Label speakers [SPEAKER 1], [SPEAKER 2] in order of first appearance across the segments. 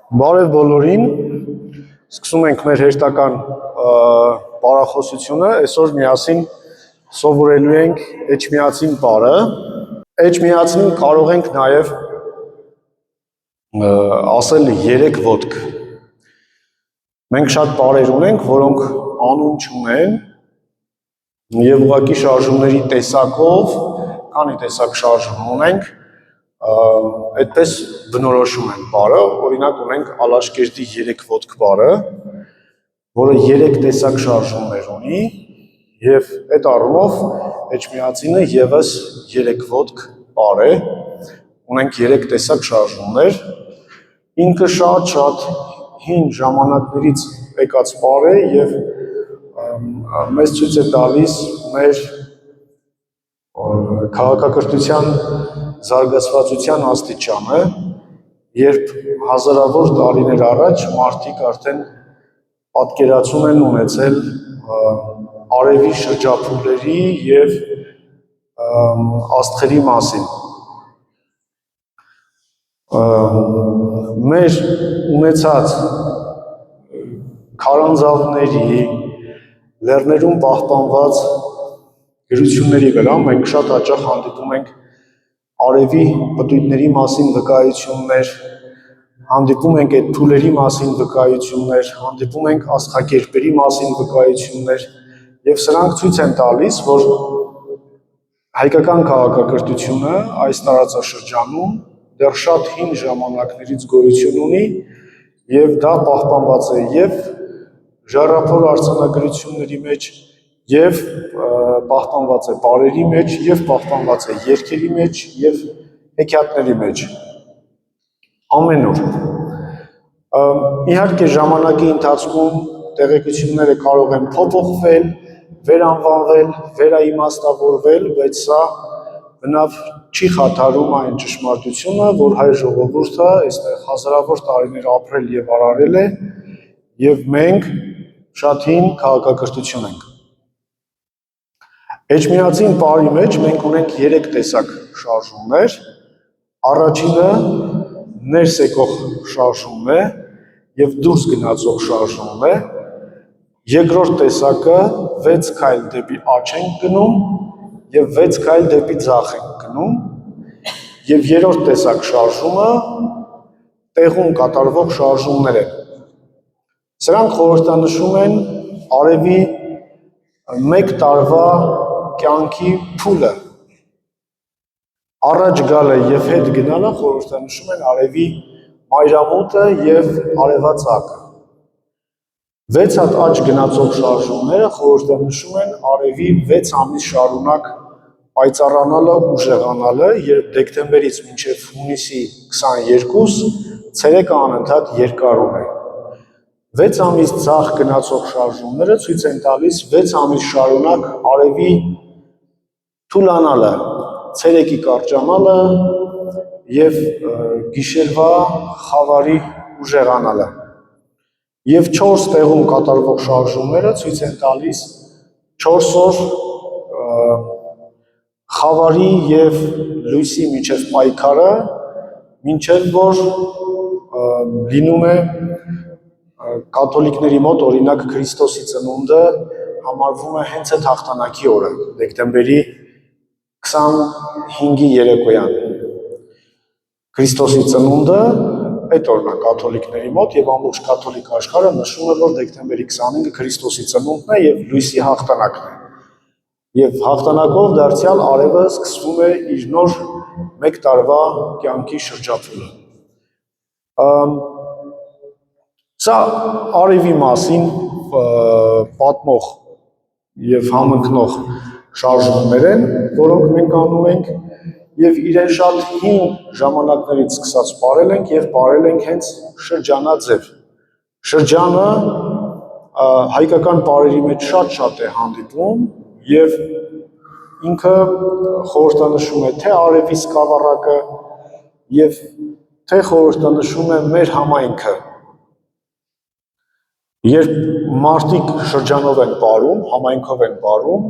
[SPEAKER 1] Բարև բոլորին, սկսում ենք մեր հերթական բառախոսությունը, այսօր միասին սովորելու ենք էջմիածին բառը։ Էջմիածին կարող ենք նաև ասել երեք ոտք։ Մենք շատ բառեր ունենք, որոնք անուն չունեն եւ ուղղակի շարժումների տեսակով, քանի տեսակ շարժում ունենք, այդպես բնորոշում են բառը, օրինակ ունենք Ալաշկերտի երեք ոտք բառը, որը երեք տեսակ շարժումներ ունի եւ այդ առումով էջմիածինը եւս երեք ոտք բառ է, ունենք երեք տեսակ շարժումներ, ինքը շատ հին ժամանակներից եկած բառ է եւ մեզ ցույց է տալիս մեր քաղաքակրթության զարգացվածության աստիճանը, երբ հազարավոր տարիներ առաջ մարդիկ արդեն պատկերացում են ունեցել արևի շրջափուլերի եւ աստղերի մասին։ Մեր ունեցած քարանձավների, լեռներում պահպանված գրությունների վրա մենք շատ հաճախ հանդիպում ենք արևի պտույտների մասին վկայություններ, հանդիպում ենք այդ փուլերի մասին վկայություններ, հանդիպում ենք աստղակերպերի մասին վկայություններ եւ սրանք ցույց են տալիս, որ հայկական քաղաքակրթությունը այս տարածաշրջանում դեռ շատ հին ժամանակներից գոյություն ունի եւ դա պահպանված է եւ ժառափոր արձանագրությունների մեջ եւ պահպանված է բարերի մեջ եւ պահպանված է երգերի մեջ եւ հեքիաթների մեջ ամենուր իհարկե ժամանակի ընթացքում տեղեկությունները կարող են փոփոխվել, վերանվանվել, վերաիմաստավորվել, բայց սա բնավ չի խաթարում այն ճշմարտությունը, որ հայ ժողովուրդը այստեղ հազարավոր տարիներ ապրել եւ արարել է եւ մենք շատ հին քաղաքակրթություն ենք։ Էջմիածին բառի մեջ մենք ունենք 3 տեսակ շարժումներ։ Առաջինը ներս եկող շարժումն է եւ դուրս գնացող շարժումն է։ Երկրորդ տեսակը 6 քայլ դեպի աջ ենք գնում եւ 6 քայլ դեպի ձախ ենք գնում եւ երրորդ տեսակ շարժումը տեղում կատարվող շարժումներ են։ Սրանք խորհրդանշում են արևի 1 տարվա կյանքի փուլը։ Առաջ գալը եւ հետ գնալը խորհրդանշում են արևի մայրամուտը եւ արևածագը։ 6 հատ աջ գնացող շարժումները խորհրդանշում են արևի 6 ամիս շարունակ պայծառանալը, ուժեղանալը, երբ դեկտեմբերից մինչև հունիսի 22 ցերեկը անընդհատ երկարում է։ 6 ամիս ձախ գնացող շարժումները ցույց են տալիս 6 ամիս շարունակ արևի թուլանալը, ցերեկի կարճանալը եւ գիշերվա խավարի ուժեղանալը։ Եվ 4 տեղում կատարվող շարժումները ցույց են տալիս 4 օր խավարի եւ լույսի միջև պայքարը, մինչև որ լինում է կաթոլիկների մոտ օրինակ Քրիստոսի ծնունդը համարվում է հենց այդ հաղթանակի օրը, դեկտեմբերի 25-ի երեկոյան։ Քրիստոսի ծնունդը այդ օրն է կաթոլիկների մոտ եւ ամբողջ կաթոլիկ աշխարհը նշում է, որ դեկտեմբերի 25-ը Քրիստոսի ծնունդն է եւ լույսի հաղթանակն է։ Եվ հաղթանակով դարձյալ արևը սկսվում է իր նոր 1 տարվա կյանքի շրջափուլը։ Սա արևի մասին պատմող եւ համընկնող շարժումներ են, որոնք մենք անում ենք եւ իրեն շատ հին ժամանակներից սկսած բարել ենք եւ բարել ենք հենց շրջանաձև։ Շրջանը հայկական բարերի մեջ շատ է հանդիպում եւ ինքը խորհրդանշում է թե արևի սկավառակը եւ թե խորհրդանշում է մեր համայնքը։ Երբ մարդիկ շրջանով են ապրում, համայնքով են ապրում,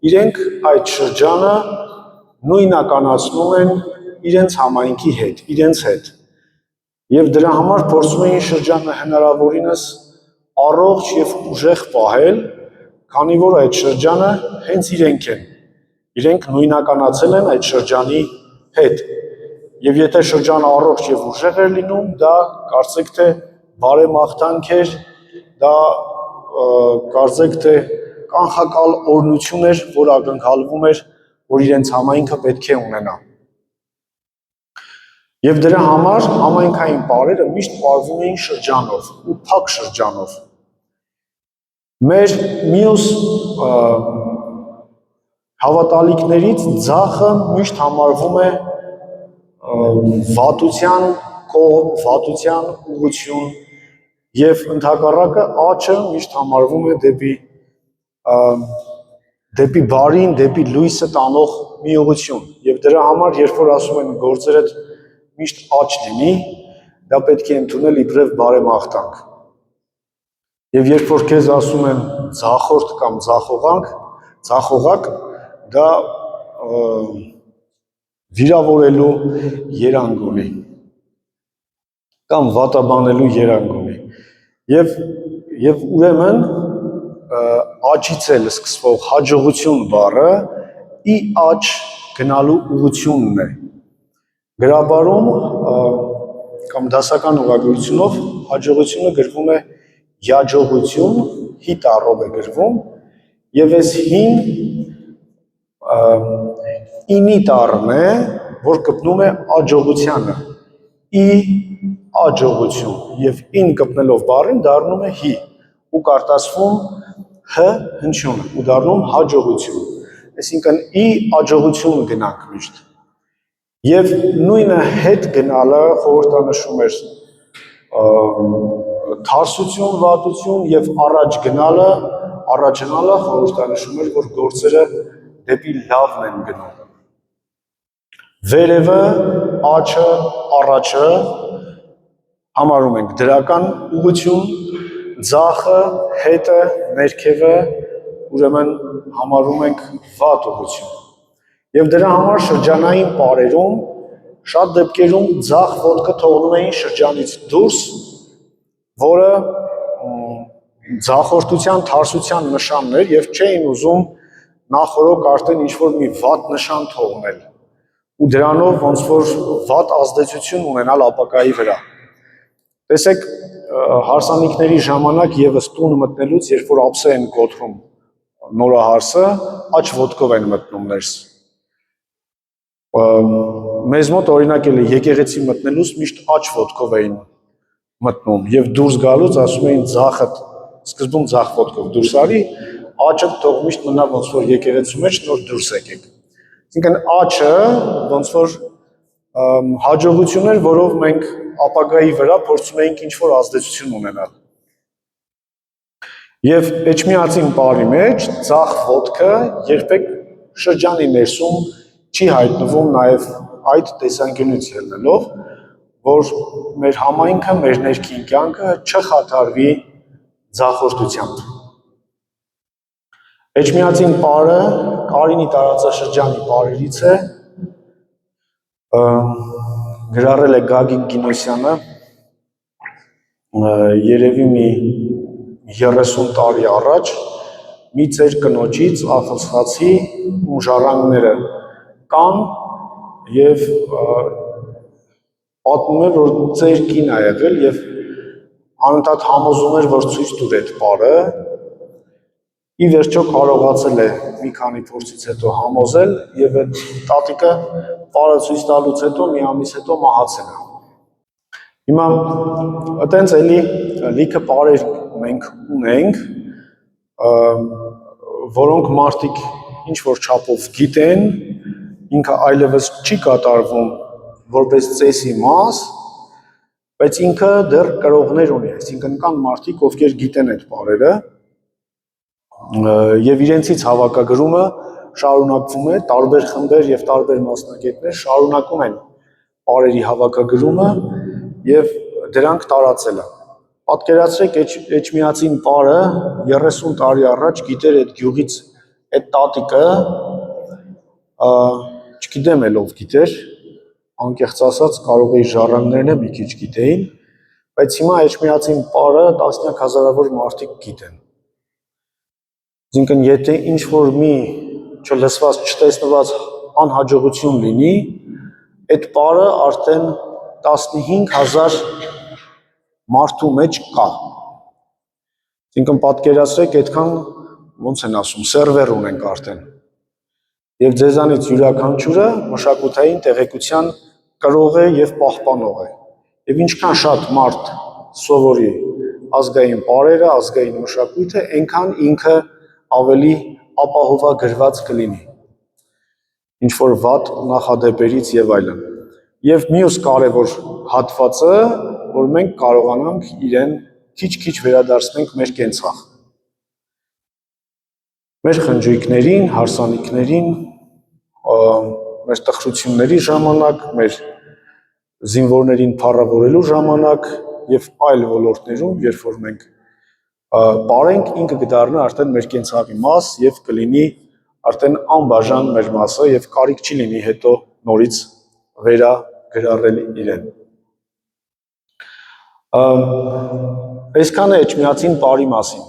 [SPEAKER 1] իրենք այդ շրջանը նույնականացնում են իրենց համայնքի հետ, իրենց հետ։ Եվ դրա համար փորձում էին շրջանը հնարավորինս առողջ եւ ուժեղ պահել, քանի որ այդ շրջանը հենց իրենք են։ Իրենք նույնականացել են այդ շրջանի հետ։ Եվ եթե շրջանը առողջ եւ ուժեղ էր լինում, դա կարծեք թե բարեմաղթանք էր, դա կարծեք թե կանխակալ օրհնություն էր, որ ակնկալվում էր, որ իրենց համայնքը պետք է ունենա։ Եվ դրա համար համայնքային պարերը միշտ պարվում էին շրջանով ու փակ շրջանով։ Մեր մյուս հավատալիքներից ձախը միշտ համարվում է վատության կողմ, վատության ուղղություն եւ ընդհակառակը աչը միշտ համարվում է դեպի բարին, դեպի լույսը տանող մի ուղղություն։ Եվ դրա համար, երբ որ ասում են գործերդ միշտ աչ լինի, դա պետք է ընդունել իբրև բարեմաղթանք։ Եվ երբ որ քեզ ասում են ձախորդ կամ ձախողակ, դա վիրավորելու երանգ ունի կամ վատաբանելու երանգ ունի։ Եվ ուրեմն աչից էլ սկսվող հաջողություն բառը ի աչ գնալու ուղղությունն է։ Գրաբարում կամ դասական ուղղագրությունով հաջողությունը գրվում է յաջողություն, հի տառով է գրվում, եւ այս հին ինի տառն է, որ կպնում է աջողությանը, ի աջողություն, եւ ին կպնելով բառին դառնում է հի, ու կարտասվում հ հնչյունը, ու դառնում հաջողություն, այսինքն ի աջողություն գնանք միշտ։ Եվ նույնը հետ գնալը խորհրդանշում էր թարսություն, վատություն եւ առաջանալը խորհրդանշում էր, որ գործերը դեպի լավն են գնում։ Վերևը, աչը, առաջը համարում ենք դրական ուղղություն, ձախը, հետը, ներքևը ուրեմն համարում ենք վատ ուղղություն։ Եվ դրա համար շրջանային պարերում շատ դեպքերում ձախ ոտքը թողնում էին շրջանից դուրս, որը ձախորդության, թարսության նշանն էր եւ չէին ուզում նախորոք արդեն ինչ-որ մի վատ նշան թողնել ու դրանով ոնց որ վատ ազդեցություն ունենալ ապագայի վրա։ Տեսեք, հարսանիքների ժամանակ եւս տուն մտնելուց, երբ որ ափսե են կոտրում նորահարսը, աչ ոտքով են մտնում ներս։ Մեզ մոտ օրինակ էլ եկեղեցի մտնելուց միշտ աչ ոտքով էին մտնում եւ դուրս գալուց ասում էին ձախդ սկզբում ձախ ոտքով դուրս արի, աչը թող միշտ մնա ոնց որ եկեղեցու մեջ նոր դուրս եկեք։ Այսինքն աչը ոնց որ հաջողություն էր, որով մենք ապագայի վրա փորձում էինք ինչ-որ ազդեցություն ունենալ։ Եվ էջմիածին պարի մեջ ձախ ոտքը երբեք շրջանի ներսում չի հայտնվում նաև այդ տեսանկյունից ելնելով, որ մեր համայնքը, մեր ներքին կյանքը չխաթարվի ձախորդությամբ։ Էջմիածին պարը Կարինի տարածաշրջանի պարերից է, գրառել է Գագիկ Գինոսյանը, երևի մի 30 տարի առաջ, մի ծեր կնոջից ախլցածի ու ժառանգները կան եւ պատմում է, որ ծեր կին է եղել եւ անընդհատ համոզում էր, որ ցույց տուր այդ պարը, ի վերջո կարողացել է մի քանի փորձից հետո համոզել եւ այդ տատիկը պարը ցույց տալուց հետո մի ամիս հետո մահացել է։ Հիմա այտենց էլի լիքը պարեր մենք ունենք, որոնք մարդիկ ինչ որ չափով գիտեն, ինքը այլևս չի կատարվում որպես ծեսի մաս, բայց ինքը դեռ կրողներ ունի, այսինքն կան մարդիկ, ովքեր գիտեն այդ պարերը, եւ իրենցից հավաքագրումը շարունակվում է, տարբեր խմբեր եւ տարբեր մասնագետներ շարունակում են պարերի հավաքագրումը եւ դրանք տարածելը։ Պատկերացրեք Էջմիածին պարը 30 տարի առաջ գիտեր այդ գյուղից այդ տատիկը, չգիտեմ էլ ով գիտեր, անկեղծ ասած կարող էի ժառանգներն մի քիչ գիտեին, բայց հիմա էջմիածին պարը տասնյակ հազարավոր մարդիկ գիտեն։ Այսինքն եթե ինչ որ մի չլսված, չտեսնված անհաջողություն լինի, այդ պարը արդեն 15000 մարդու մեջ կա։ Այսինքն պատկերացրեք, այդքան ոնց են ասում, սերվեր ունենք արդեն։ Եվ ձեզանից յուրաքանչյուրը մշակութային տեղեկության կրող է եւ պահպանող է։ Եվ ինչքան շատ մարդ սովորի ազգային պարերը, ազգային մշակույթը, այնքան ինքը ավելի ապահովագրված կլինի։ Ինչ որ վատ նախադեպերից եւ այլն։ Եվ մյուս կարևոր հատվածը, որ մենք կարողանանք իրեն քիչ-քիչ վերադարձնենք մեր կենցաղ։ Մեր խնջույքներին, հարսանիքներին, մեր տխրությունների ժամանակ, մեր զինվորներին փառավորելու ժամանակ եւ այլ ոլորտներում, երբ որ մենք պարենք, ինքը կդառնա արդեն մեր կենցաղի մաս եւ կլինի արդեն անբաժան մեր մասը եւ կարիք չի լինի հետո նորից վերագրառել իրեն։ Այսքանը էջմիածին պարի մասին։